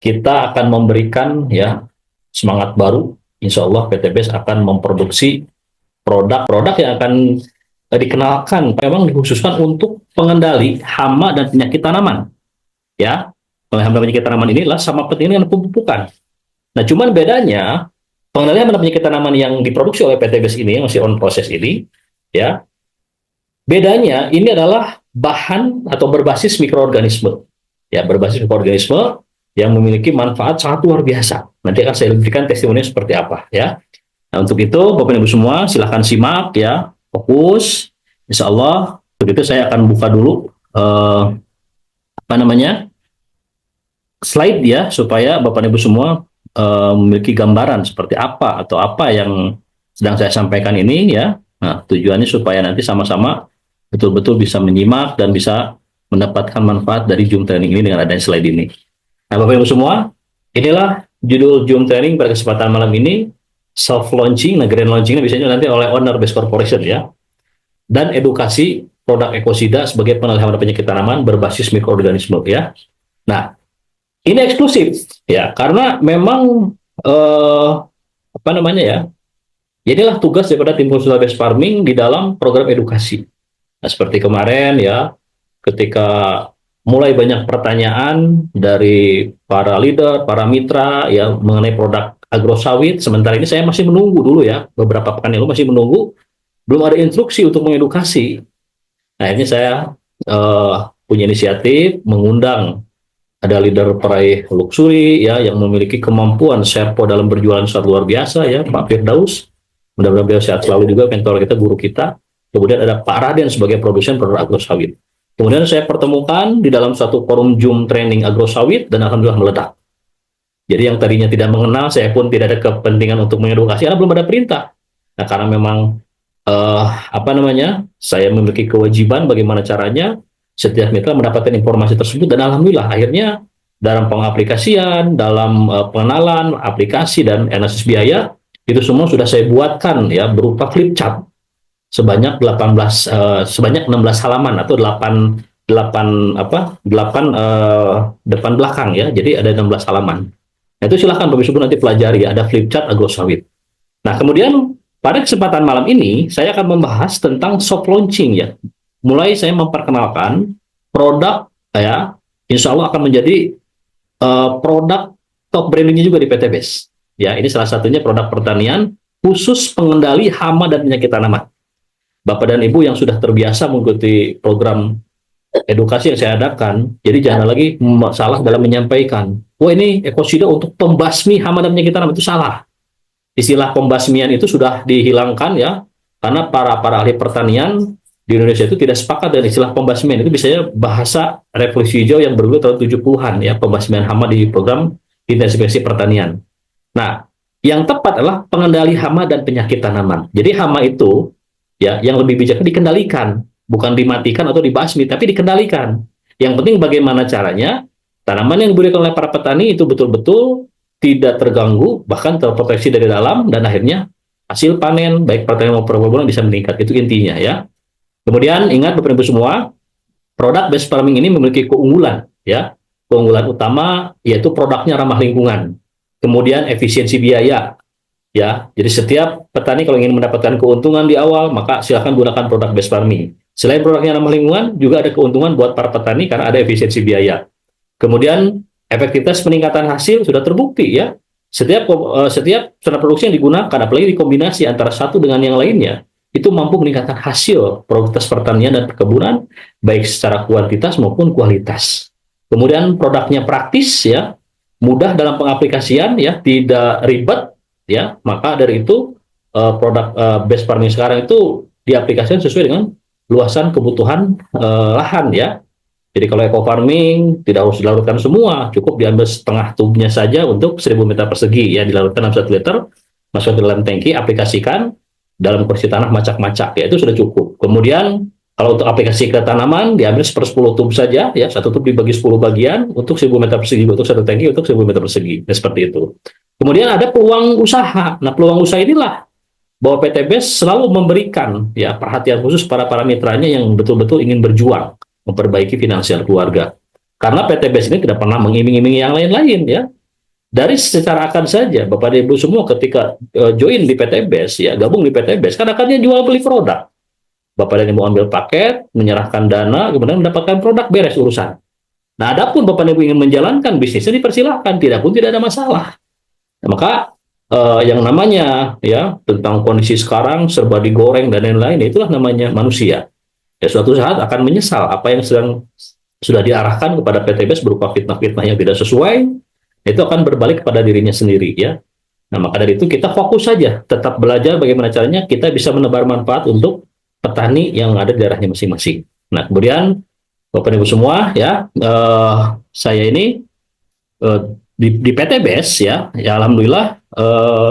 kita akan memberikan ya semangat baru. Insya Allah PTBS akan memproduksi produk-produk yang akan dikenalkan memang dikhususkan untuk pengendali hama dan penyakit tanaman ya. Hama dan penyakit tanaman inilah sama pentingnya dengan pemupukan. Nah, cuman bedanya pengendalian hama dan penyakit tanaman yang diproduksi oleh PTBS ini yang masih on proses ini ya, bedanya ini adalah bahan atau berbasis mikroorganisme ya, berbasis mikroorganisme yang memiliki manfaat sangat luar biasa. Nanti akan saya berikan testimoni seperti apa ya. Nah, untuk itu Bapak Ibu semua silahkan simak ya, fokus. Insya Allah untuk itu saya akan buka dulu apa namanya slide ya, supaya Bapak Ibu semua memiliki gambaran seperti apa atau apa yang sedang saya sampaikan ini ya. Nah, tujuannya supaya nanti sama-sama betul-betul bisa menyimak dan bisa mendapatkan manfaat dari Zoom training ini dengan adanya slide ini. Nah, Bapak Ibu semua, inilah judul Zoom training pada kesempatan malam ini, self launching, nah grand launchingnya biasanya nanti oleh owner Best Corporation ya, dan edukasi produk ekosida sebagai pengendalian penyakit tanaman berbasis mikroorganisme ya. Nah, ini eksklusif ya, karena memang apa namanya ya, inilah tugas daripada tim konsultan Best Farming di dalam program edukasi. Nah, seperti kemarin ya, ketika mulai banyak pertanyaan dari para leader, para mitra ya mengenai produk agrosawit. Sementara ini saya masih menunggu dulu ya, beberapa pekan yang lalu masih menunggu, belum ada instruksi untuk mengedukasi. Nah, ini saya punya inisiatif mengundang ada leader peraih luxury ya yang memiliki kemampuan serpo dalam berjualan sangat luar biasa ya, Pak Firdaus. Mudah-mudahan beliau sehat selalu juga, mentor kita, guru kita. Kemudian ada Pak Raden sebagai produsen produk agrosawit. Kemudian saya pertemukan di dalam satu forum Zoom training agrosawit dan alhamdulillah meledak. Jadi yang tadinya tidak mengenal, saya pun tidak ada kepentingan untuk mengedukasi karena belum ada perintah. Nah, karena memang apa namanya, saya memiliki kewajiban bagaimana caranya setiap mitra mendapatkan informasi tersebut, dan alhamdulillah akhirnya dalam pengaplikasian, dalam pengenalan aplikasi dan analisis biaya itu semua sudah saya buatkan ya berupa flip chart sebanyak 16 halaman atau 8 depan belakang ya. Jadi ada 16 halaman. Nah, itu silahkan Bapak Ibu nanti pelajari ya, ada flip chart agrosawit. Nah, kemudian pada kesempatan malam ini saya akan membahas tentang soft launching ya. Mulai saya memperkenalkan produk ya, insya Allah akan menjadi produk top brandingnya juga di PTBS. Ya, ini salah satunya produk pertanian khusus pengendali hama dan penyakit tanaman. Bapak dan Ibu yang sudah terbiasa mengikuti program edukasi yang saya adakan, jadi jangan lagi salah dalam menyampaikan, wah ini ekosida untuk pembasmi hama dan penyakit tanaman, itu salah. Istilah pembasmian itu sudah dihilangkan ya, karena para ahli pertanian di Indonesia itu tidak sepakat dengan istilah pembasmian. Itu biasanya bahasa revolusi hijau yang berlalu tahun 70-an ya, pembasmian hama di program intensifikasi pertanian. Nah, yang tepat adalah pengendali hama dan penyakit tanaman. Jadi hama itu ya yang lebih bijak dikendalikan, bukan dimatikan atau dibasmi, tapi dikendalikan. Yang penting bagaimana caranya tanaman yang diberikan oleh para petani itu betul-betul tidak terganggu, bahkan terproteksi dari dalam, dan akhirnya hasil panen baik pertanian maupun perkebunan bisa meningkat. Itu intinya ya. Kemudian ingat Bapak Ibu semua, produk Best Farming ini memiliki keunggulan ya. Keunggulan utama yaitu produknya ramah lingkungan. Kemudian efisiensi biaya ya. Jadi setiap petani kalau ingin mendapatkan keuntungan di awal, maka silakan gunakan produk Best Farming. Selain produknya ramah lingkungan, juga ada keuntungan buat para petani karena ada efisiensi biaya. Kemudian efektivitas peningkatan hasil sudah terbukti ya. Setiap sarana produksi yang digunakan, apalagi dikombinasi antara satu dengan yang lainnya, itu mampu meningkatkan hasil produktivitas pertanian dan perkebunan baik secara kuantitas maupun kualitas. Kemudian produknya praktis ya, mudah dalam pengaplikasian ya, tidak ribet ya. Maka dari itu produk Best Farming sekarang itu diaplikasikan sesuai dengan luasan kebutuhan lahan ya. Jadi kalau eco farming tidak harus dilarutkan semua, cukup diambil setengah tubnya saja untuk 1000 meter persegi ya, dilarutkan dalam 1 liter, masuk ke dalam tangki, aplikasikan dalam kondisi tanah macak-macak ya, itu sudah cukup. Kemudian kalau untuk aplikasi ke tanaman diambil 1/10 tub saja ya, satu tub dibagi 10 bagian untuk 1000 meter persegi, untuk satu tangki untuk 1000 meter persegi ya, seperti itu. Kemudian ada peluang usaha. Nah, peluang usaha inilah bahwa PTBS selalu memberikan ya perhatian khusus para mitranya yang betul-betul ingin berjuang memperbaiki finansial keluarga. Karena PTBS ini tidak pernah mengiming-imingi yang lain-lain ya. Dari secara akad saja, Bapak dan Ibu semua ketika join di PTBS, ya gabung di PTBS, kan akadnya jual beli produk. Bapak dan Ibu ambil paket, menyerahkan dana, kemudian mendapatkan produk, beres urusan. Nah, adapun Bapak dan Ibu ingin menjalankan bisnisnya, dipersilahkan, tidak pun tidak ada masalah. Nah, maka yang namanya ya tentang kondisi sekarang serba digoreng dan lain-lain, itulah namanya manusia. Ya suatu saat akan menyesal apa yang sudah diarahkan kepada PTBS berupa fitnah-fitnah yang tidak sesuai, itu akan berbalik kepada dirinya sendiri ya. Nah, maka dari itu kita fokus saja, tetap belajar bagaimana caranya kita bisa menebar manfaat untuk petani yang ada di daerahnya masing-masing. Nah, kemudian Bapak Ibu semua ya, saya ini di PTBS ya alhamdulillah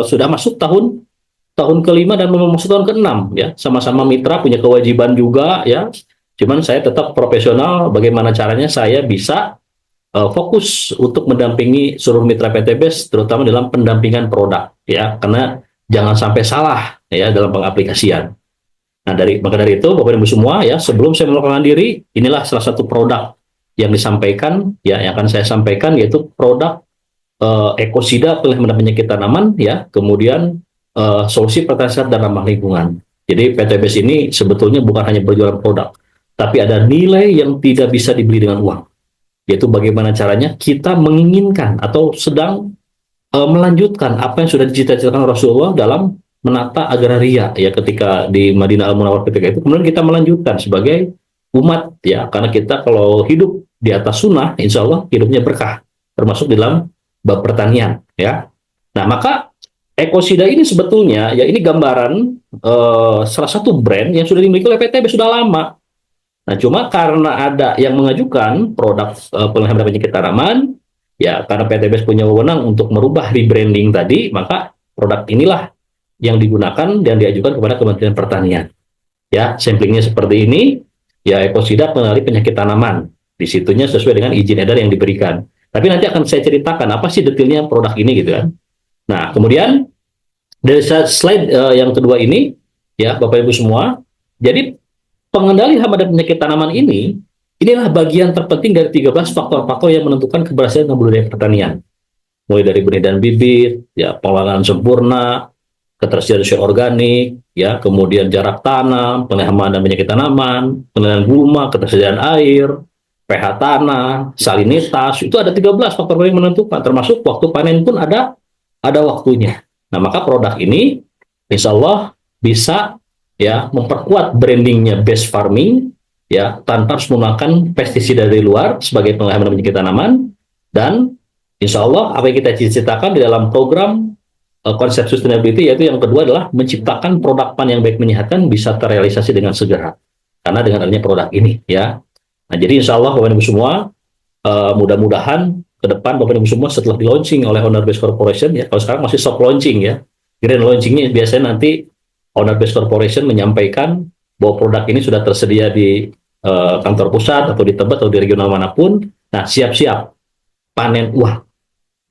sudah masuk tahun kelima dan mau masuk tahun keenam ya, sama-sama mitra punya kewajiban juga ya. Cuman saya tetap profesional, bagaimana caranya saya bisa fokus untuk mendampingi seluruh mitra PTBS, terutama dalam pendampingan produk ya, karena jangan sampai salah ya dalam pengaplikasian. Nah, maka dari itu Bapak Ibu semua ya, sebelum saya melakukan diri, inilah salah satu produk yang disampaikan ya, yang akan saya sampaikan, yaitu produk ekosida penghemat penyakit tanaman ya, kemudian solusi pertanian sehat dan ramah lingkungan. Jadi PTBS ini sebetulnya bukan hanya berjualan produk, tapi ada nilai yang tidak bisa dibeli dengan uang, yaitu bagaimana caranya kita menginginkan atau sedang melanjutkan apa yang sudah dicita-citakan Rasulullah dalam menata agraria ya ketika di Madinah Al-Munawwarah ketika itu. Kemudian kita melanjutkan sebagai umat ya, karena kita kalau hidup di atas sunnah, insya Allah hidupnya berkah, termasuk dalam bab pertanian ya. Nah, maka ekosida ini sebetulnya ya, ini gambaran salah satu brand yang sudah dimiliki oleh PTB sudah lama. Nah, cuma karena ada yang mengajukan produk penghemat penyakit tanaman ya, karena PTBS punya wewenang untuk merubah rebranding tadi, maka produk inilah yang digunakan dan diajukan kepada Kementerian Pertanian. Ya, samplingnya seperti ini, ya ekosida pengendali penyakit tanaman. Di situnya sesuai dengan izin edar yang diberikan. Tapi nanti akan saya ceritakan apa sih detailnya produk ini gitu kan. Nah, kemudian dari slide yang kedua ini, ya Bapak Ibu semua, jadi pengendali hama dan penyakit tanaman inilah bagian terpenting dari 13 faktor-faktor yang menentukan keberhasilan dalam budidaya pertanian. Mulai dari benih dan bibit, ya pengelolaan sempurna, ketersediaan unsur organik, ya, kemudian jarak tanam, pengelolaan dan penyakit tanaman, pengelolaan gulma, ketersediaan air, pH tanah, salinitas, itu ada 13 faktor yang menentukan, termasuk waktu panen pun ada waktunya. Nah, maka produk ini insya Allah bisa ya memperkuat brandingnya best farming ya, tanpa harus menggunakan pestisida dari luar sebagai pengelolaan dan penyakit tanaman, dan insya Allah apa yang kita cita-citakan di dalam program konsep sustainability, yaitu yang kedua adalah menciptakan produk pan yang baik menyehatkan bisa terrealisasi dengan segera karena dengan adanya produk ini ya. Nah, jadi insya Allah Bapak Ibu semua, mudah-mudahan ke depan Bapak Ibu semua setelah di launching oleh Owner Base Corporation ya, kalau sekarang masih soft launching ya, grand launchingnya biasanya nanti Owner Base Corporation menyampaikan bahwa produk ini sudah tersedia di kantor pusat atau di Tebet atau di regional manapun. Nah, siap-siap panen uang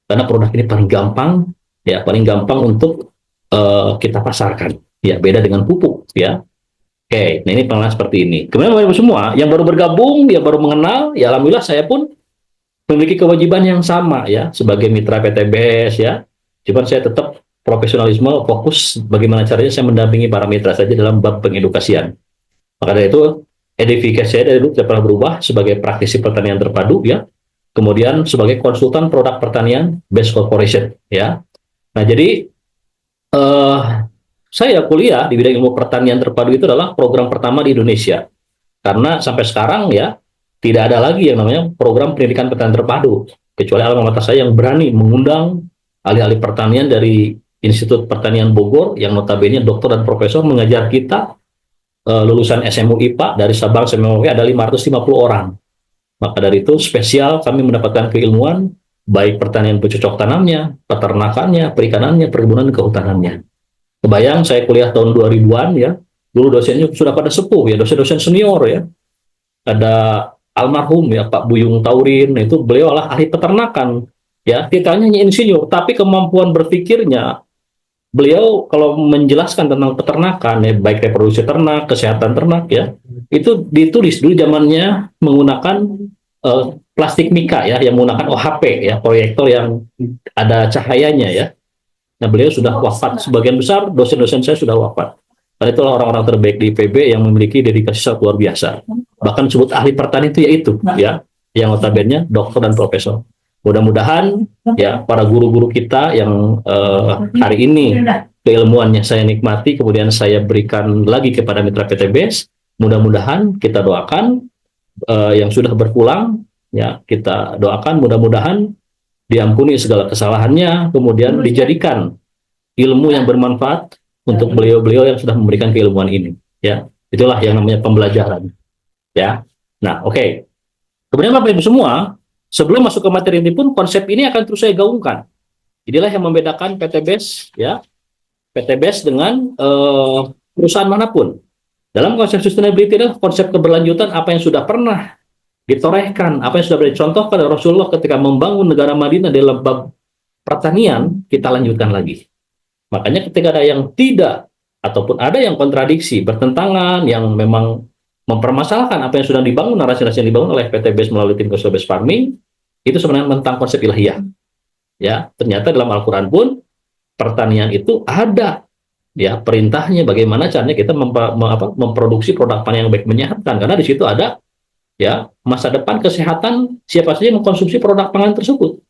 karena produk ini paling gampang untuk kita pasarkan ya, beda dengan pupuk ya. Oke, nah ini pengenalan seperti ini. Kemudian Bapak Ibu semua yang baru bergabung, yang baru mengenal, ya alhamdulillah saya pun memiliki kewajiban yang sama ya sebagai mitra PTBS ya. Cuman saya tetap profesionalisme, fokus bagaimana caranya saya mendampingi para mitra saja dalam bab pengedukasian. Maka dari itu edifikasi saya dari dulu tidak pernah berubah sebagai praktisi pertanian terpadu ya. Kemudian sebagai konsultan produk pertanian Base Corporation ya. Nah, jadi saya kuliah di bidang ilmu pertanian terpadu itu adalah program pertama di Indonesia. Karena sampai sekarang ya, tidak ada lagi yang namanya program pendidikan pertanian terpadu. Kecuali alma mater saya yang berani mengundang ahli-ahli pertanian dari Institut Pertanian Bogor, yang notabene doktor dan profesor mengajar kita, lulusan SMU IPA dari Sabang sampai Merauke ada 550 orang. Maka dari itu spesial kami mendapatkan keilmuan, baik pertanian bercocok tanamnya, peternakannya, perikanannya, perkebunan, kehutanannya. Kebayang saya kuliah tahun 2000-an ya, dulu dosennya sudah pada sepuh ya, dosen-dosen senior ya. Ada almarhum ya Pak Buyung Taurin, itu beliau adalah ahli peternakan ya, titelnya hanya insinyur, tapi kemampuan berpikirnya beliau kalau menjelaskan tentang peternakan ya, baik reproduksi ternak, kesehatan ternak ya, itu ditulis dulu zamannya menggunakan plastik mika ya, yang menggunakan OHP ya, proyektor yang ada cahayanya ya. Nah, beliau sudah wafat. Sebagian besar dosen-dosen saya sudah wafat. Karena itulah orang-orang terbaik di IPB yang memiliki dedikasi sangat luar biasa. Bahkan disebut ahli pertanian itu yaitu ya, yang notabene dokter dan profesor. Mudah-mudahan ya para guru-guru kita yang hari ini keilmuannya saya nikmati, kemudian saya berikan lagi kepada mitra PTBS. Mudah-mudahan kita doakan yang sudah berpulang, ya kita doakan mudah-mudahan diampuni segala kesalahannya, kemudian dijadikan ilmu yang bermanfaat untuk beliau-beliau yang sudah memberikan keilmuan ini. Ya, itulah yang namanya pembelajaran. Ya, nah oke. Kemudian Bapak Ibu semua, sebelum masuk ke materi inti pun konsep ini akan terus saya gaungkan. Inilah yang membedakan PTBS, ya, PTBS dengan perusahaan manapun. Dalam konsep sustainability adalah konsep keberlanjutan apa yang sudah pernah ditorehkan, apa yang sudah dicontohkan oleh Rasulullah ketika membangun negara Madinah dalam bab pertanian, kita lanjutkan lagi. Makanya ketika ada yang tidak, ataupun ada yang kontradiksi, bertentangan, yang memang mempermasalahkan apa yang sudah dibangun, narasi-narasi yang dibangun oleh PTBS melalui tim Based Farming, itu sebenarnya tentang konsep ilahiyah. Ya, ternyata dalam Al-Quran pun, pertanian itu ada ya perintahnya bagaimana caranya kita memproduksi produk pangan yang baik menyehatkan, karena di situ ada ya masa depan kesehatan siapa saja yang mengkonsumsi produk pangan tersebut.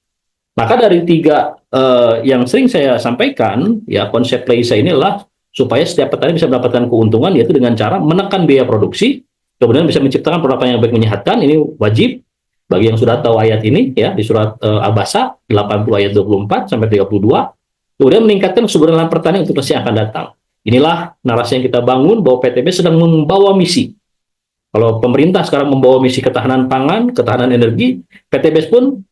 Maka dari tiga yang sering saya sampaikan, ya konsep Laisa ini adalah supaya setiap petani bisa mendapatkan keuntungan, yaitu dengan cara menekan biaya produksi, kemudian bisa menciptakan produk pangan yang baik menyehatkan. Ini wajib bagi yang sudah tahu ayat ini ya di surat Abasa 80 ayat 24 sampai 32. Kemudian meningkatkan kesuburan pertanian untuk masa yang akan datang. Inilah narasi yang kita bangun bahwa PTB sedang membawa misi. Kalau pemerintah sekarang membawa misi ketahanan pangan, ketahanan energi, PTBS pun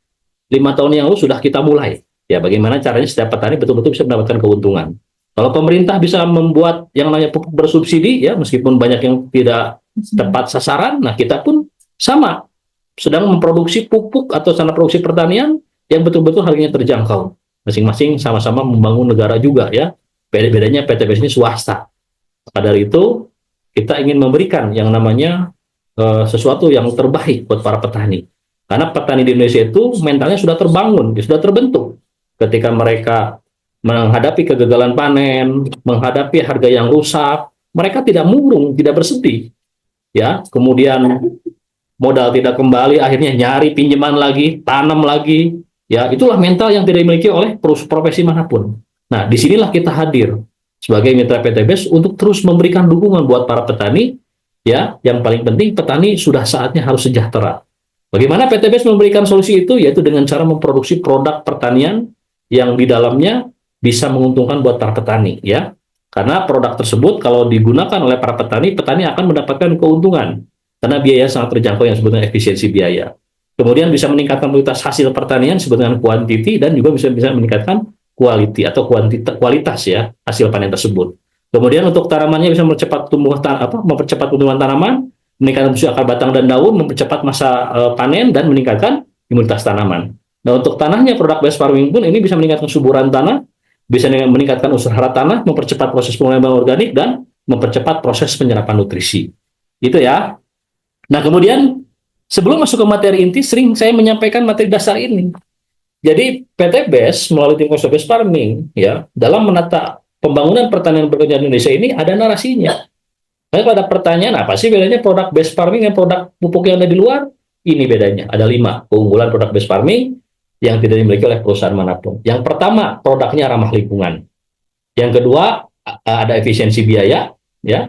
5 tahun yang lalu sudah kita mulai. Ya, bagaimana caranya setiap petani betul-betul bisa mendapatkan keuntungan. Kalau pemerintah bisa membuat yang namanya pupuk bersubsidi, ya meskipun banyak yang tidak tepat sasaran, nah kita pun sama sedang memproduksi pupuk atau sarana produksi pertanian yang betul-betul harganya terjangkau. Masing-masing sama-sama membangun negara juga ya. Bedanya PTBS ini swasta. Maka dari itu kita ingin memberikan yang namanya sesuatu yang terbaik buat para petani. Karena petani di Indonesia itu mentalnya sudah terbangun, sudah terbentuk. Ketika mereka menghadapi kegagalan panen, menghadapi harga yang rusak, mereka tidak murung, tidak bersedih. Ya, kemudian modal tidak kembali, akhirnya nyari pinjaman lagi, tanam lagi. Ya, itulah mental yang tidak dimiliki oleh profesi manapun. Nah, disinilah kita hadir sebagai mitra PTBS untuk terus memberikan dukungan buat para petani. Ya, yang paling penting petani sudah saatnya harus sejahtera. Bagaimana PTBS memberikan solusi itu? Yaitu dengan cara memproduksi produk pertanian yang di dalamnya bisa menguntungkan buat para petani. Ya, karena produk tersebut kalau digunakan oleh para petani, petani akan mendapatkan keuntungan karena biaya sangat terjangkau yang sebetulnya efisiensi biaya. Kemudian bisa meningkatkan kualitas hasil pertanian sebetulnya kuantiti, dan juga bisa meningkatkan quality atau kualitas ya hasil panen tersebut. Kemudian untuk tanamannya bisa mempercepat mempercepat tumbuhan tanaman, meningkatkan fungsi akar batang dan daun, mempercepat masa panen dan meningkatkan imunitas tanaman. Nah, untuk tanahnya produk based farming pun ini bisa meningkatkan suburan tanah, bisa meningkatkan unsur hara tanah, mempercepat proses pengembangan organik dan mempercepat proses penyerapan nutrisi. Itu ya. Nah, kemudian sebelum masuk ke materi inti, sering saya menyampaikan materi dasar ini. Jadi PTBS melalui tim Based Farming ya dalam menata pembangunan pertanian berkelanjutan Indonesia ini ada narasinya. Nah, kalau ada pertanyaan apa sih bedanya produk based farming dan produk pupuk yang ada di luar? Ini bedanya. Ada 5 keunggulan produk based farming yang tidak dimiliki oleh perusahaan manapun. Yang pertama, produknya ramah lingkungan. Yang kedua, ada efisiensi biaya ya.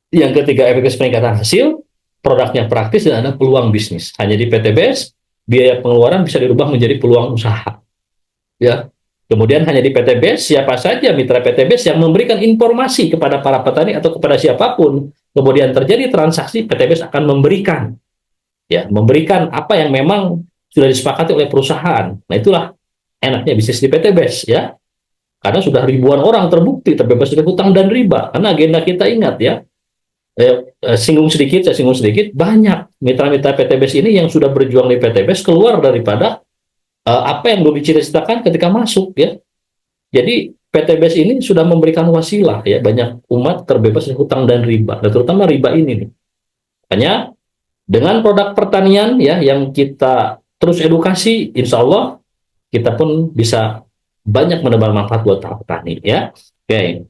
Yang ketiga, efektivitas peningkatan hasil. Produknya praktis dan ada peluang bisnis. Hanya di PTBS, biaya pengeluaran bisa dirubah menjadi peluang usaha. Ya. Kemudian hanya di PTBS, siapa saja mitra PTBS yang memberikan informasi kepada para petani atau kepada siapapun, kemudian terjadi transaksi, PTBS akan memberikan apa yang memang sudah disepakati oleh perusahaan. Nah, itulah enaknya bisnis di PTBS ya. Karena sudah ribuan orang terbukti terbebas dari hutang dan riba. Karena agenda kita ingat ya. Saya singgung sedikit, banyak mitra-mitra PTBS ini yang sudah berjuang di PTBS keluar daripada apa yang belum diceritakan ketika masuk ya. Jadi PTBS ini sudah memberikan wasilah ya, banyak umat terbebas dari hutang dan riba, dan terutama riba ini nih. Makanya Dengan produk pertanian ya yang kita terus edukasi, insya Allah kita pun bisa banyak menebar manfaat buat para petani ya. Oke.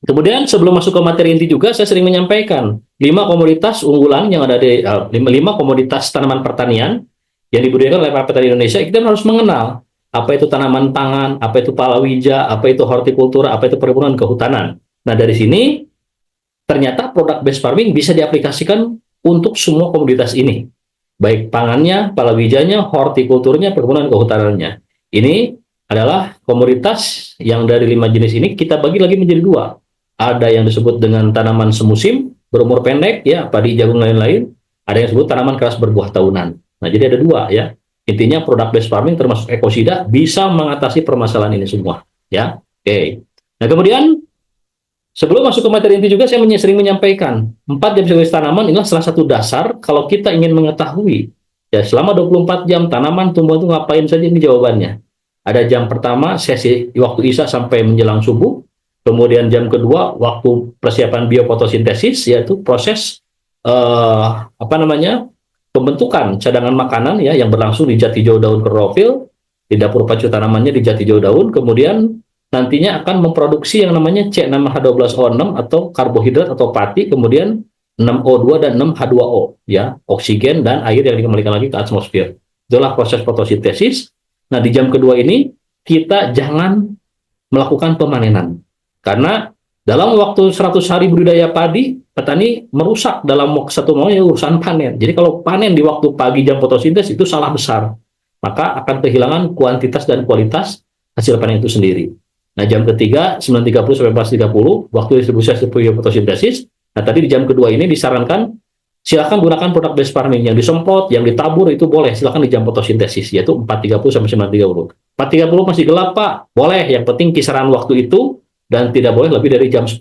Kemudian sebelum masuk ke materi inti juga, saya sering menyampaikan 5 komoditas unggulan yang ada di 5 komoditas tanaman pertanian yang dibudidayakan oleh para petani Indonesia. Kita harus mengenal apa itu tanaman pangan, apa itu palawija, apa itu hortikultura, apa itu perkebunan kehutanan. Nah dari sini ternyata produk based farming bisa diaplikasikan untuk semua komoditas ini, baik pangannya, palawijanya, hortikulturnya, perkebunan kehutanannya. Ini adalah komoditas yang dari 5 jenis ini kita bagi lagi menjadi 2. Ada yang disebut dengan tanaman semusim, berumur pendek, ya, padi, jagung, lain-lain. Ada yang disebut tanaman keras berbuah tahunan. Nah, jadi ada 2, ya. Intinya produk based farming termasuk ekosida bisa mengatasi permasalahan ini semua, ya. Oke. Nah, kemudian sebelum masuk ke materi inti juga, saya sering menyampaikan 4 jam siklus tanaman inilah salah satu dasar kalau kita ingin mengetahui ya selama 24 jam tanaman tumbuh itu ngapain saja, ini jawabannya. Ada jam pertama sesi waktu isya sampai menjelang subuh, kemudian jam kedua waktu persiapan biofotosintesis, yaitu proses pembentukan cadangan makanan ya yang berlangsung di jati jauh daun klorofil, di dapur pacu tanamannya di jati jauh daun, kemudian nantinya akan memproduksi yang namanya C6H12O6 atau karbohidrat atau pati, kemudian 6O2 dan 6H2O ya, oksigen dan air yang dikembalikan lagi ke atmosfer. Itulah proses fotosintesis. Nah, di jam kedua ini kita jangan melakukan pemanenan. Karena dalam waktu 100 hari budidaya padi, petani merusak dalam satu mau ya urusan panen. Jadi kalau panen di waktu pagi jam fotosintesis itu salah besar. Maka akan kehilangan kuantitas dan kualitas hasil panen itu sendiri. Nah, jam ketiga 9.30 sampai 14.30 waktu distribusi fotosintesis. Nah, tadi di jam kedua ini disarankan silakan gunakan produk based farming yang disemprot, yang ditabur itu boleh, silakan di jam fotosintesis yaitu 4.30 sampai 9.30. 4.30 masih gelap, Pak. Boleh, yang penting kisaran waktu itu dan tidak boleh lebih dari jam 10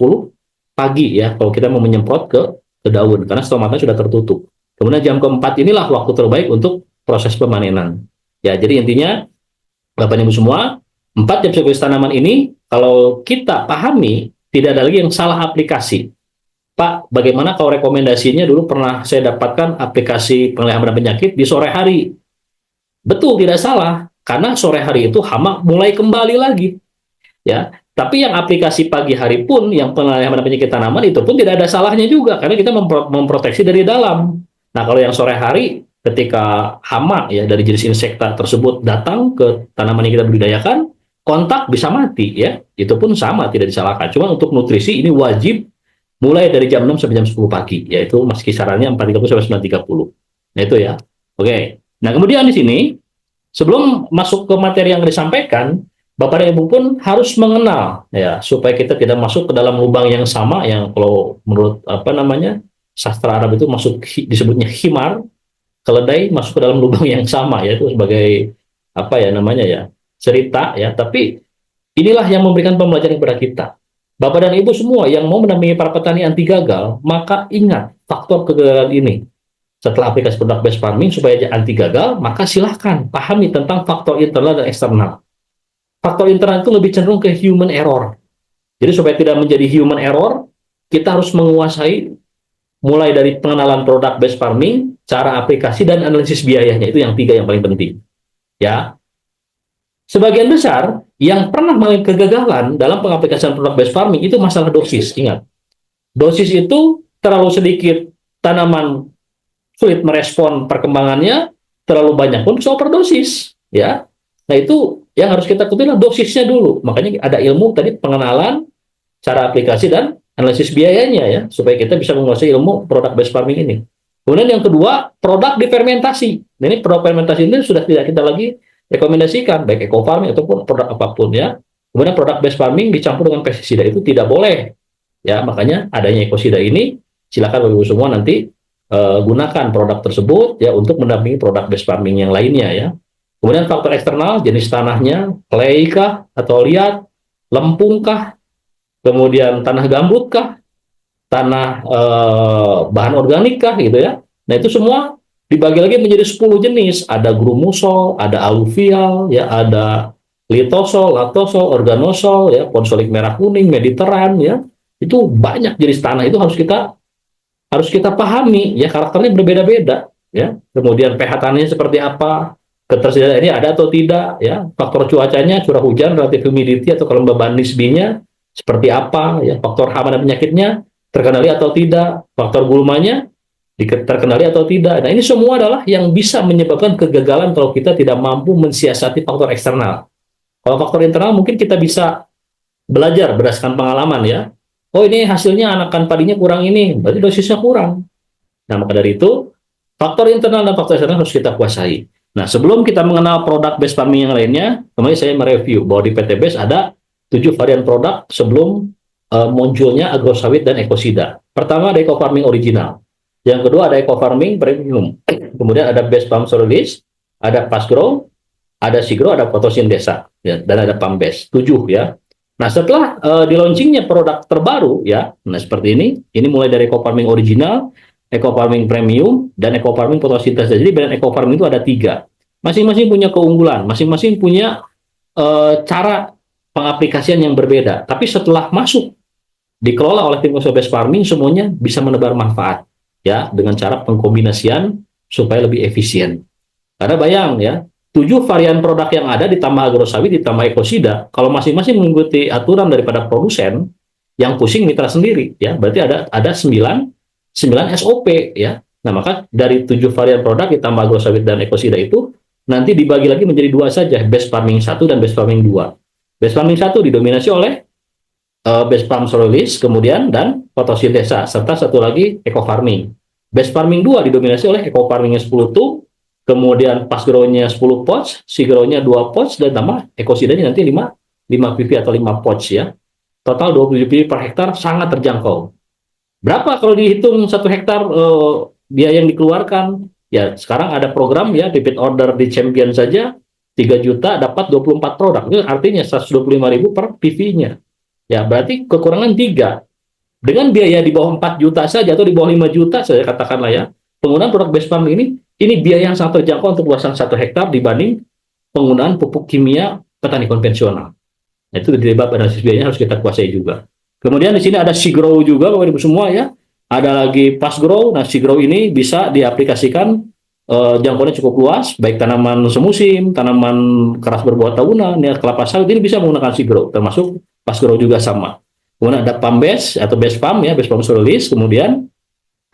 pagi ya kalau kita mau menyemprot ke daun karena stomatanya sudah tertutup. Kemudian jam keempat inilah waktu terbaik untuk proses pemanenan. Ya, jadi intinya Bapak Ibu semua, 4 jam siklus tanaman ini kalau kita pahami tidak ada lagi yang salah aplikasi. Pak, bagaimana kalau rekomendasinya dulu pernah saya dapatkan aplikasi penglihatan penyakit di sore hari? Betul, tidak salah. Karena sore hari itu hama mulai kembali lagi. Ya, tapi yang aplikasi pagi hari pun, yang penglihatan penyakit tanaman itu pun tidak ada salahnya juga. Karena kita memproteksi dari dalam. Nah, kalau yang sore hari, ketika hama ya dari jenis insekta tersebut datang ke tanaman yang kita budidayakan, kontak bisa mati ya. Itu pun sama, tidak disalahkan. Cuma untuk nutrisi ini wajib mulai dari jam 6 sampai jam 10 pagi, yaitu masih kisarannya 4.30 sampai 9.30. Nah, itu ya. Oke. Nah, kemudian di sini, sebelum masuk ke materi yang disampaikan, Bapak dan Ibu pun harus mengenal, ya, supaya kita tidak masuk ke dalam lubang yang sama, yang kalau menurut, sastra Arab itu disebutnya himar, keledai masuk ke dalam lubang yang sama, yaitu sebagai, cerita, ya. Tapi inilah yang memberikan pembelajaran kepada kita. Bapak dan Ibu semua yang mau mendampingi para petani anti gagal, maka ingat faktor kegagalan ini. Setelah aplikasi produk based farming supaya anti gagal, maka silahkan pahami tentang faktor internal dan eksternal. Faktor internal itu lebih cenderung ke human error. Jadi supaya tidak menjadi human error, kita harus menguasai mulai dari pengenalan produk based farming, cara aplikasi dan analisis biayanya. Itu yang 3 yang paling penting. Ya. Sebagian besar yang pernah mengalami kegagalan dalam pengaplikasian produk based farming itu masalah dosis. Ingat, dosis itu terlalu sedikit, tanaman sulit merespon perkembangannya, terlalu banyak pun bisa overdosis. Ya, nah itu yang harus kita ketahui dosisnya dulu. Makanya ada ilmu tadi pengenalan, cara aplikasi dan analisis biayanya ya, supaya kita bisa menguasai ilmu produk based farming ini. Kemudian yang kedua, produk difermentasi. Nah, ini produk fermentasi ini sudah tidak kita lagi rekomendasikan, baik eco farming ataupun produk apapun ya. Kemudian produk based farming dicampur dengan pestisida itu tidak boleh. Ya, makanya adanya ekosida ini, silakan Bapak Ibu semua nanti gunakan produk tersebut ya untuk mendampingi produk based farming yang lainnya ya. Kemudian faktor eksternal, jenis tanahnya, clay kah atau liat, lempung kah, kemudian tanah gambut kah, tanah bahan organik kah gitu ya. Nah, itu semua dibagi lagi menjadi 10 jenis. Ada grumusol, ada aluvial, ya, ada litosol, latosol, organosol, ya, ponsolik merah kuning, mediteran, ya. Itu banyak jenis tanah, itu harus kita harus kita pahami ya, karakternya berbeda-beda ya. Kemudian pH tanahnya seperti apa, ketersediaan ini ada atau tidak ya, faktor cuacanya, curah hujan, relatif humidity atau kelembaban nisbinya seperti apa ya, faktor hama dan penyakitnya terkendali atau tidak, faktor gulmanya terkendali atau tidak. Nah, ini semua adalah yang bisa menyebabkan kegagalan kalau kita tidak mampu mensiasati faktor eksternal. Kalau faktor internal mungkin kita bisa belajar berdasarkan pengalaman ya. Oh, ini hasilnya anakan padinya kurang ini, berarti dosisnya kurang. Nah, maka dari itu, faktor internal dan faktor eksternal harus kita kuasai. Nah, sebelum kita mengenal produk base farming yang lainnya, kemarin saya mereview bahwa di PT Base ada 7 varian produk sebelum munculnya agrosawit dan ekosida. Pertama ada eco farming original. Yang kedua ada eco farming premium. Kemudian ada base farm soloist, ada fast grow, ada sigro, ada fotosintesa, ya, dan ada pump base. 7 ya. Nah, setelah di launchingnya produk terbaru ya, nah seperti ini mulai dari eco farming original, eco farming premium, dan eco farming fotosintesa. Jadi brand eco farming itu ada 3. Masing-masing punya keunggulan, masing-masing punya cara pengaplikasian yang berbeda. Tapi setelah masuk dikelola oleh tim usaha base farming, semuanya bisa menebar manfaat ya dengan cara pengkombinasian supaya lebih efisien. Karena bayang ya, 7 varian produk yang ada ditambah agrosawit ditambah ekosida, kalau masing-masing mengikuti aturan daripada produsen, yang pusing mitra sendiri ya. Berarti ada 9 SOP ya. Nah, maka dari 7 varian produk ditambah agrosawit dan ekosida itu nanti dibagi lagi menjadi 2 saja, base farming 1 dan base farming 2. Base farming 1 didominasi oleh base farm soloist, kemudian dan fotosintesa, serta satu lagi eco farming. Base farming 2 didominasi oleh eco farmingnya 10 tuh, kemudian pas grow-nya 10 pots, si grow-nya 2 pots, dan tambah ekosidanya nanti 5 PV atau 5 pots ya. Total 27 PV per hektar, sangat terjangkau. Berapa kalau dihitung 1 hektar biaya yang dikeluarkan? Ya, sekarang ada program ya, repeat order di Champion saja 3 juta dapat 24 produk. Itu artinya 125.000 per PV-nya. Ya, berarti kekurangan 3. Dengan biaya di bawah 4 juta saja atau di bawah 5 juta saya katakanlah ya, penggunaan produk base farming ini biaya yang sangat terjangkau untuk luasan 1 hektar dibanding penggunaan pupuk kimia petani konvensional. Nah, itu disebabkan analisis biayanya harus kita kuasai juga. Kemudian di sini ada Seagrow juga Bapak Ibu semua ya. Ada lagi Fast Grow. Nah, Seagrow ini bisa diaplikasikan jangkauannya cukup luas, baik tanaman semusim, tanaman keras berbuah tahunan, ya, kelapa sawit ini bisa menggunakan Seagrow, termasuk Fast Grow juga sama. Kemudian ada pump base atau base pump ya, base pump soloist. Kemudian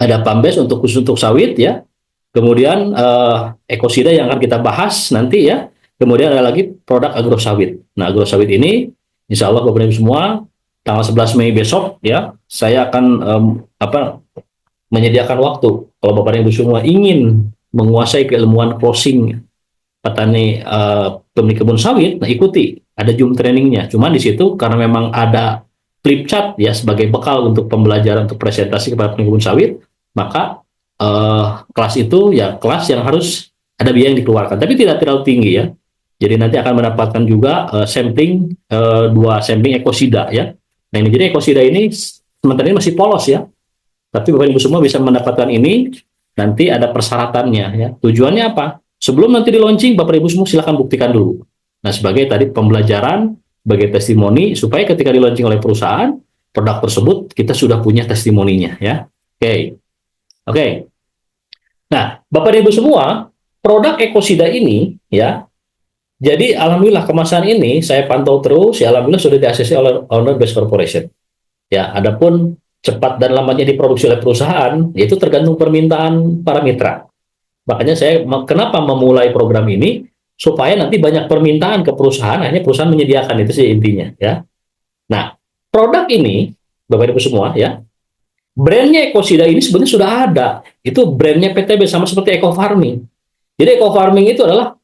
ada pump base untuk khusus untuk sawit ya. Kemudian ekosida yang akan kita bahas nanti ya. Kemudian ada lagi produk agrosawit. Nah, agrosawit ini insya Allah Bapak Ibu semua tanggal 11 Mei besok ya, saya akan menyediakan waktu kalau Bapak Ibu semua ingin menguasai keilmuan closing petani pemilik kebun sawit, nah ikuti, ada Zoom trainingnya. Cuman di situ karena memang ada flip chart ya sebagai bekal untuk pembelajaran untuk presentasi kepada pemilik kebun sawit, maka kelas itu ya kelas yang harus ada biaya yang dikeluarkan, tapi tidak terlalu tinggi ya. Jadi nanti akan mendapatkan juga sampling 2 sampling ekosida ya. Nah ini jadi ekosida ini sementara ini masih polos ya, tapi Bapak Ibu semua bisa mendapatkan ini. Nanti ada persyaratannya ya. Tujuannya apa? Sebelum nanti di launching, Bapak Ibu semua silahkan buktikan dulu. Nah, sebagai tadi pembelajaran, sebagai testimoni, supaya ketika di launching oleh perusahaan, produk tersebut kita sudah punya testimoninya ya. Oke. Oke. Nah, Bapak Ibu semua, produk ekosida ini ya. Jadi alhamdulillah kemasan ini saya pantau terus, ya alhamdulillah sudah di-ACC oleh Owner Base Corporation. Ya, adapun cepat dan lambatnya diproduksi oleh perusahaan, yaitu tergantung permintaan para mitra. Makanya saya kenapa memulai program ini, supaya nanti banyak permintaan ke perusahaan, akhirnya perusahaan menyediakan, itu sih intinya. Ya. Nah, produk ini, Bapak Ibu semua, ya, brandnya ekosida ini sebenarnya sudah ada. Itu brandnya PTB, sama seperti Eco Farming. Jadi Eco Farming itu adalah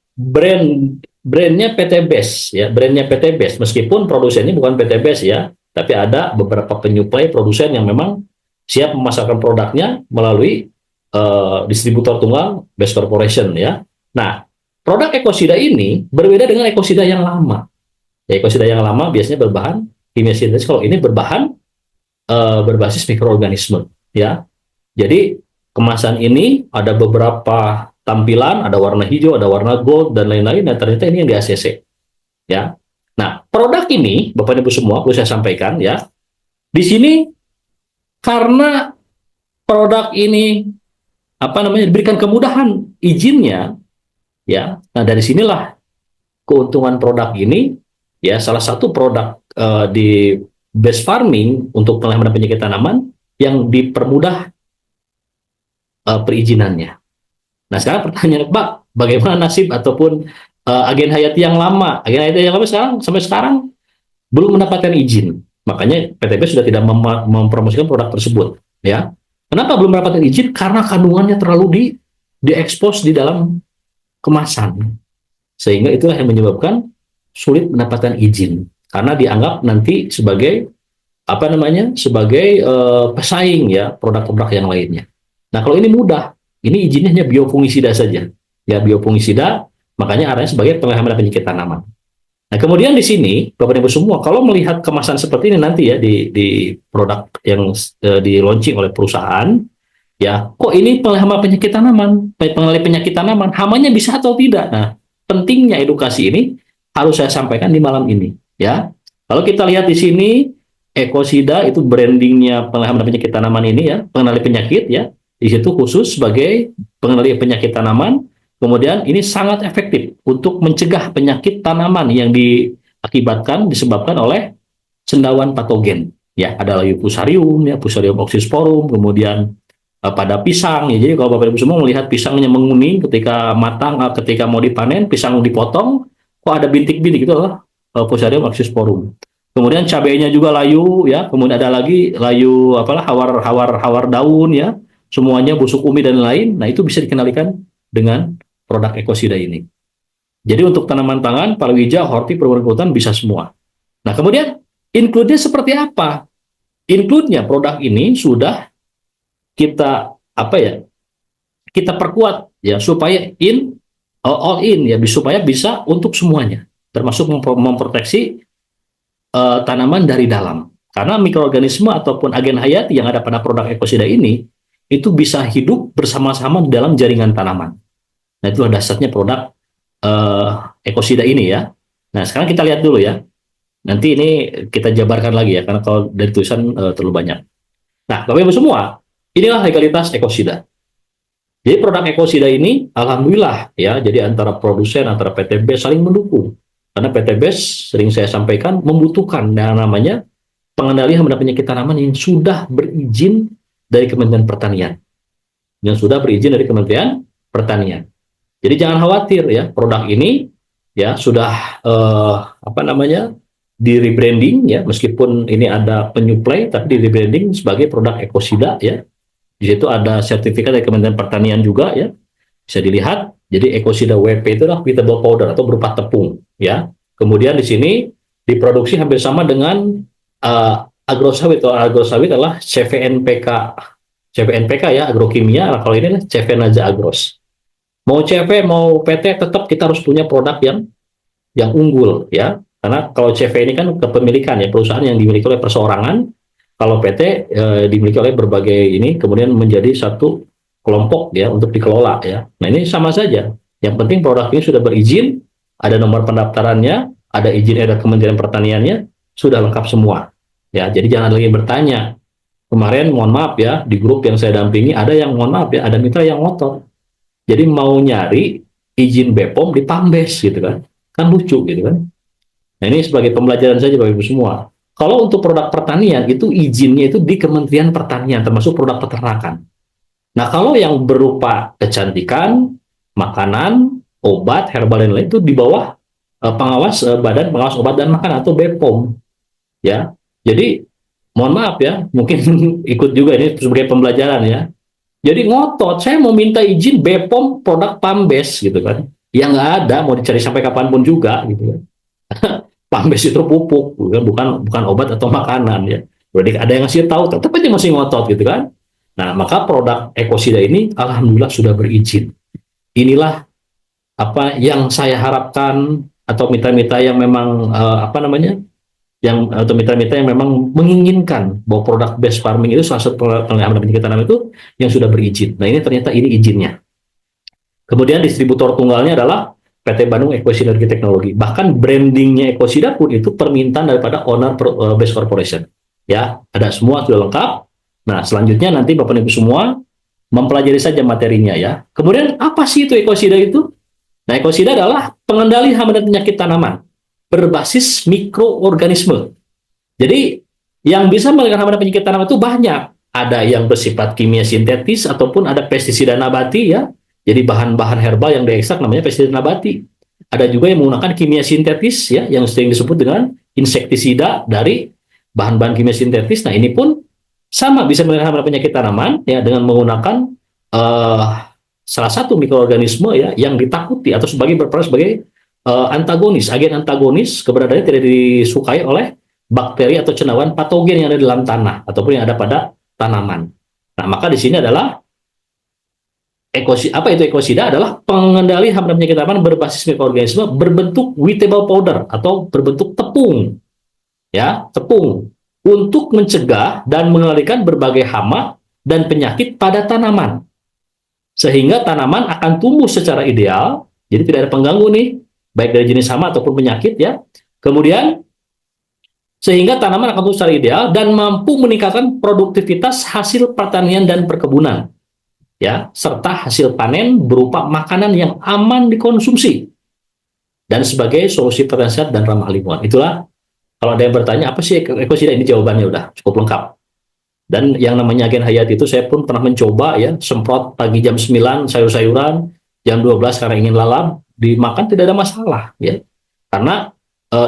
brandnya PT Base, ya, brandnya PT Base, meskipun produsennya bukan PT Base ya, tapi ada beberapa penyuplai produsen yang memang siap memasarkan produknya melalui distributor tunggal Base Corporation ya. Nah, produk ekosida ini berbeda dengan ekosida yang lama. Ya, ekosida yang lama biasanya berbahan kimia sintetis, kalau ini berbahan berbasis mikroorganisme ya. Jadi kemasan ini ada beberapa tampilan, ada warna hijau, ada warna gold dan lain-lain, dan ternyata ini yang di ACC ya. Nah, produk ini Bapak Ibu semua perlu saya sampaikan ya. Di sini karena produk ini diberikan kemudahan izinnya, ya. Nah, dari sinilah keuntungan produk ini, ya, salah satu produk di base farming untuk pengelolaan penyakit tanaman yang dipermudah perizinannya. Nah, sekarang pertanyaan, Pak, bagaimana nasib ataupun agen hayati yang lama? Agen hayati yang lama sampai sekarang belum mendapatkan izin. Makanya PTB sudah tidak mempromosikan produk tersebut, ya. Kenapa belum mendapatkan izin? Karena kandungannya terlalu diekspos di dalam kemasan. Sehingga itulah yang menyebabkan sulit mendapatkan izin. Karena dianggap nanti sebagai sebagai pesaing, ya, produk-produk yang lainnya. Nah, kalau ini mudah, ini izinnya hanya biofungisida saja. Ya, biofungisida, makanya arahnya sebagai pengelolaan penyakit tanaman. Nah, kemudian di sini, Bapak Ibu semua, kalau melihat kemasan seperti ini nanti, ya, di produk yang di launching oleh perusahaan, ya, kok ini penghama penyakit tanaman, pengendali penyakit tanaman, hamanya bisa atau tidak? Nah, pentingnya edukasi ini harus saya sampaikan di malam ini, ya. Kalau kita lihat di sini, Ekosida itu brandingnya penghama penyakit tanaman ini, ya, pengendali penyakit, ya, di situ khusus sebagai pengendali penyakit tanaman. Kemudian ini sangat efektif untuk mencegah penyakit tanaman yang disebabkan oleh sendawan patogen. Ya, ada layu fusarium, ya, Fusarium oxysporum, kemudian pada pisang, ya. Jadi kalau Bapak Ibu semua melihat pisangnya menguning ketika matang, ketika mau dipanen, pisang dipotong, kok ada bintik-bintik, itu adalah Fusarium oxysporum. Kemudian cabainya juga layu, ya. Kemudian ada lagi layu hawar daun, ya. Semuanya busuk umi dan lain. Nah, itu bisa dikenalikan dengan produk Ekosida ini. Jadi untuk tanaman pangan, palawija, horti, perkebunan kehutanan bisa semua. Nah, kemudian include-nya seperti apa? Include-nya produk ini sudah kita kita perkuat, ya, supaya all in, ya, supaya bisa untuk semuanya, termasuk memproteksi tanaman dari dalam. Karena mikroorganisme ataupun agen hayati yang ada pada produk Ekosida ini itu bisa hidup bersama-sama dalam jaringan tanaman. Nah, itulah dasarnya produk Ekosida ini, ya. Nah, sekarang kita lihat dulu, ya. Nanti ini kita jabarkan lagi, ya, karena kalau dari tulisan terlalu banyak. Nah, Bapak Ibu semua, inilah legalitas Ekosida. Jadi produk Ekosida ini, alhamdulillah, ya, jadi antara produsen, antara PTB saling mendukung. Karena PTB sering saya sampaikan membutuhkan yang namanya pengendalian penyakit tanaman yang sudah berizin dari Kementerian Pertanian. Yang sudah berizin dari Kementerian Pertanian. Jadi jangan khawatir, ya, produk ini, ya, sudah di rebranding, ya, meskipun ini ada penyuplai tapi di rebranding sebagai produk Ekosida, ya. Di situ ada sertifikat dari Kementerian Pertanian juga, ya. Bisa dilihat. Jadi Ekosida WP itu adalah wettable powder atau berupa tepung, ya. Kemudian di sini diproduksi hampir sama dengan agrosawit. Agrosawit adalah CVNPK, ya, agrokimia. Kalau ini adalah CV Naja Agros. Mau CV, mau PT, tetap kita harus punya produk yang unggul, ya. Karena kalau CV ini kan kepemilikan, ya, perusahaan yang dimiliki oleh perseorangan. Kalau PT dimiliki oleh berbagai ini, kemudian menjadi satu kelompok, ya, untuk dikelola, ya. Nah, ini sama saja. Yang penting produk ini sudah berizin, ada nomor pendaftarannya, ada izin edar Kementerian Pertaniannya, sudah lengkap semua. Ya, jadi jangan lagi bertanya. Kemarin, mohon maaf, ya, di grup yang saya dampingi ada yang, mohon maaf, ya, ada mitra yang ngotot. Jadi mau nyari izin BPOM di Pambes, gitu kan. Kan lucu, gitu kan. Nah, ini sebagai pembelajaran saja Bapak Ibu semua. Kalau untuk produk pertanian, itu izinnya itu di Kementerian Pertanian, termasuk produk peternakan. Nah, kalau yang berupa kecantikan, makanan, obat, herbal, dan lain itu di bawah Badan Pengawas Obat dan Makanan atau BPOM. Ya, jadi mohon maaf, ya, mungkin ikut juga ini sebagai pembelajaran, ya. Jadi ngotot, saya mau minta izin BPOM produk Pambes, gitu kan. Ya nggak ada, mau dicari sampai kapanpun juga, gitu kan. Pambes itu pupuk, bukan obat atau makanan, ya. Berarti ada yang ngasih tahu, tetap aja masih ngotot, gitu kan. Nah, maka produk Ekosida ini alhamdulillah sudah berizin. Inilah apa yang saya harapkan, atau mitra-mitra yang memang atau mitra-mitra yang memang menginginkan bahwa produk base farming itu salah satu pengelolaan penyakit tanaman itu yang sudah berizin. Nah, ini ternyata ini izinnya. Kemudian distributor tunggalnya adalah PT Bandung Ekosinergi Teknologi. Bahkan brandingnya Ekosida pun itu permintaan daripada owner base corporation. Ya, ada semua sudah lengkap. Nah, selanjutnya nanti Bapak Ibu semua mempelajari saja materinya ya. Kemudian apa sih itu ekosida itu? Nah, ekosida adalah pengendali hama dan penyakit tanaman berbasis mikroorganisme. Jadi, yang bisa mengendalikan hama dan penyakit tanaman itu banyak. Ada yang bersifat kimia sintetis ataupun ada pestisida nabati ya. Jadi bahan-bahan herbal yang diekstrak namanya pestisida nabati. Ada juga yang menggunakan kimia sintetis ya, yang sering disebut dengan insektisida dari bahan-bahan kimia sintetis. Nah, ini pun sama bisa mengendalikan penyakit tanaman ya dengan menggunakan uh, salah satu mikroorganisme ya yang ditakuti atau berperan sebagai antagonis, agen antagonis, keberadaannya tidak disukai oleh bakteri atau cendawan patogen yang ada di dalam tanah ataupun yang ada pada tanaman. Nah, maka di sini adalah apa itu ekosida adalah pengendali hama dan penyakit tanaman berbasis mikroorganisme berbentuk wettable powder atau berbentuk tepung, ya tepung untuk mencegah dan mengendalikan berbagai hama dan penyakit pada tanaman, sehingga tanaman akan tumbuh secara ideal, jadi tidak ada pengganggu nih, baik dari jenis hama ataupun penyakit ya. Kemudian sehingga tanaman akan tumbuh secara ideal dan mampu meningkatkan produktivitas hasil pertanian dan perkebunan, ya, serta hasil panen berupa makanan yang aman dikonsumsi dan sebagai solusi pertanian sehat dan ramah lingkungan. Itulah kalau ada yang bertanya apa sih ekosida, ini jawabannya udah cukup lengkap. Dan yang namanya agen hayati itu saya pun pernah mencoba ya, semprot pagi jam 9 sayur-sayuran, jam 12 karena ingin lalap, dimakan tidak ada masalah ya. Karena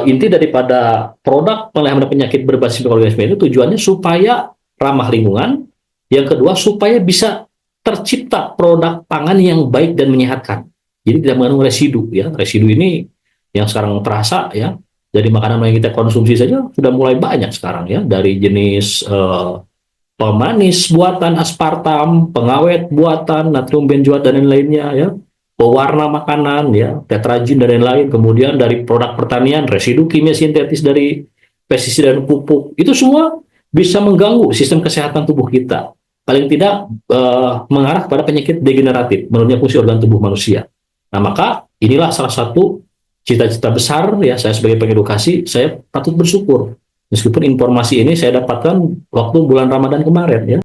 inti daripada produk pengendalian penyakit berbasis mikroorganisme itu tujuannya supaya ramah lingkungan, yang kedua supaya bisa tercipta produk pangan yang baik dan menyehatkan. Jadi tidak mengandung residu ya. Residu ini yang sekarang terasa ya, dari makanan yang kita konsumsi saja sudah mulai banyak sekarang ya, dari jenis pemanis buatan, aspartam, pengawet buatan, natrium benzoat dan lain-lainnya ya, pewarna makanan ya, tetragin dan lain-lain. Kemudian dari produk pertanian, residu kimia sintetis dari pestisida dan pupuk, itu semua bisa mengganggu sistem kesehatan tubuh kita. Paling tidak mengarah pada penyakit degeneratif, menurunnya fungsi organ tubuh manusia. Nah, maka inilah salah satu cita-cita besar ya saya sebagai pengedukasi. Saya patut bersyukur meskipun informasi ini saya dapatkan waktu bulan Ramadan kemarin ya.